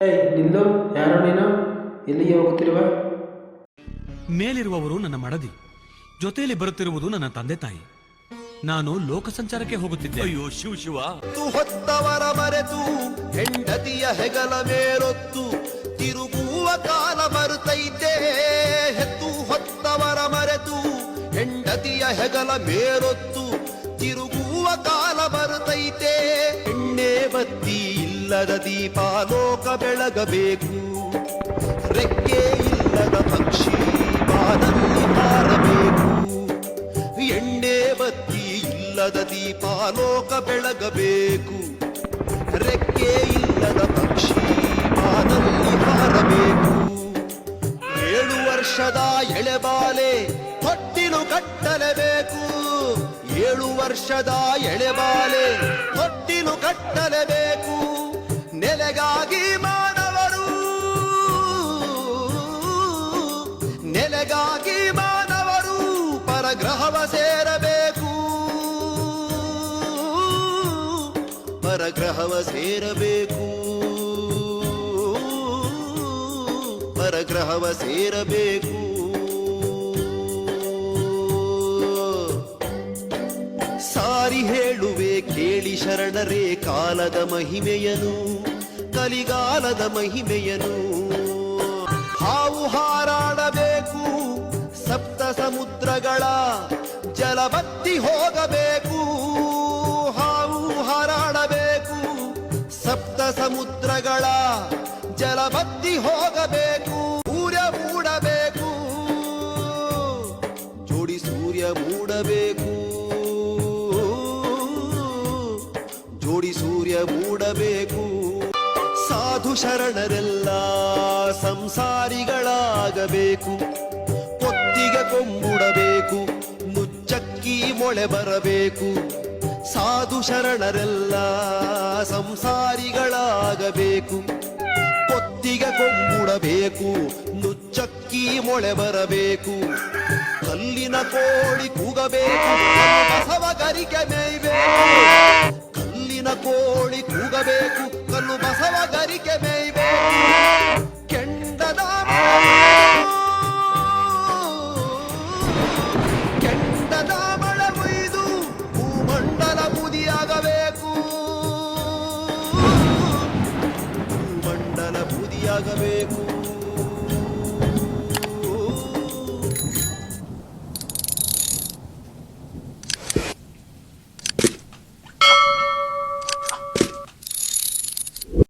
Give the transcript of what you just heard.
ಏಯ್ ನಿಲ್ಲು, ಯಾರೋ ನೀನು? ಎಲ್ಲಿಗೆ ಹೋಗುತ್ತಿರುವ? ಮೇಲಿರುವವರು ನನ್ನ ಮಡದಿ, ಜೊತೆಯಲ್ಲಿ ಬರುತ್ತಿರುವುದು ನನ್ನ ತಂದೆ ತಾಯಿ. ನಾನು ಲೋಕ ಸಂಚಾರಕ್ಕೆ ಹೋಗುತ್ತಿದ್ದೆ. ಅಯ್ಯೋ ಶಿವ ಶಿವ. ಹೊತ್ತವರ ಮರೆತು ಹೆಂಡತಿಯ ಹೆಗಲ ಮೇರೊತ್ತು ತಿರುಗುವ ಕಾಲ ಬರುತ್ತೈತೆ. ಹೆತ್ತು ಹೊತ್ತವರ ಮರೆತು ಹೆಂಡತಿಯ ಹೆಗಲ ಮೇರೊತ್ತು ತಿರುಗುವ ಕಾಲ ಬರುತ್ತೈತೆ. ಎಣ್ಣೆ ಬತ್ತಿ ಇಲ್ಲದ ದೀಪ ಲೋಕ ಬೆಳಗಬೇಕು. ರೆಕ್ಕೆ ಇಲ್ಲದ ಪಕ್ಷಿ ಬಾನಲ್ಲಿ ಹಾರಬೇಕು. ಎಣ್ಣೆ ಬತ್ತಿ ಇಲ್ಲದ ದೀಪ ಲೋಕ ಬೆಳಗಬೇಕು. ರೆಕ್ಕೆ ಇಲ್ಲದ ಪಕ್ಷಿ ಬಾನಲ್ಲಿ ಹಾರಬೇಕು. 7 ವರ್ಷದ ಎಳೆಬಾಲೆ ಹೊಟ್ಟಿಲು ಕಟ್ಟಲೇಬೇಕು. 7 ವರ್ಷದ ಎಳೆಬಾಲೆ ಹೊಟ್ಟಿಲು ಕಟ್ಟಲೇಬೇಕು. ನೆಲೆಗಾಗಿ ಮಾನವರು, ನೆಲೆಗಾಗಿ ಮಾನವರು ಪರಗ್ರಹವ ಸೇರಬೇಕು. ಪರಗ್ರಹವ ಸೇರಬೇಕು. ಪರಗ್ರಹವ ಸೇರಬೇಕು. ಸಾರಿ ಹೇಳುವೆ ಕೇಳಿ ಶರಣರೇ ಕಾಲದ ಮಹಿಮೆಯನು, ಕಲಿಗಾಲದ ಮಹಿಮೆಯನು. ಹಾವು ಹಾರಾಡಬೇಕು, ಸಪ್ತ ಸಮುದ್ರಗಳ ಜಲಬತ್ತಿ ಹೋಗಬೇಕು. ಹಾವು ಹಾರಾಡಬೇಕು, ಸಪ್ತ ಸಮುದ್ರಗಳ ಜಲಬತ್ತಿ ಹೋಗಬೇಕು. ಸೂರ್ಯ ಮೂಡಬೇಕು, ಜೋಡಿ ಸೂರ್ಯ ಮೂಡಬೇಕು. ಜೋಡಿ ಸೂರ್ಯ ಮೂಡಬೇಕು. ಸಾಧು ಶರಣರೆಲ್ಲ ಸಂಸಾರಿಗಳಾಗಬೇಕು. ಕೊತ್ತಿಗೆ ಕೊಂಬುಡಬೇಕು, ನುಚ್ಚಕ್ಕಿ ಮೊಳೆ ಬರಬೇಕು. ಸಾಧು ಶರಣರೆಲ್ಲ ಸಂಸಾರಿಗಳಾಗಬೇಕು. ಕೊತ್ತಿಗೆ ಕೊಂಬುಡಬೇಕು, ನುಚ್ಚಕ್ಕಿ ಮೊಳೆ ಬರಬೇಕು. ಕಲ್ಲಿನ ಕೋಳಿ ಕೂಗಬೇಕು, ಬಸವ ಗರಿಕೆ ಮೇಯ್ಬೇಕು. ಕಲ್ಲಿನ ಕೋಳಿ ಕೂಗಬೇಕು, ಕಲ್ಲು ಬಸವ ಗರಿಕೆ ಮೇಯ್ಬೇಕು. ಕೆಂಡದ ಕೆಂಡದ ಮಳೆ ಮುಯ್ದು ಭೂಮಂಡಲ ಬೂದಿಯಾಗಬೇಕು. ಭೂಮಂಡಲ ಬೂದಿಯಾಗಬೇಕು.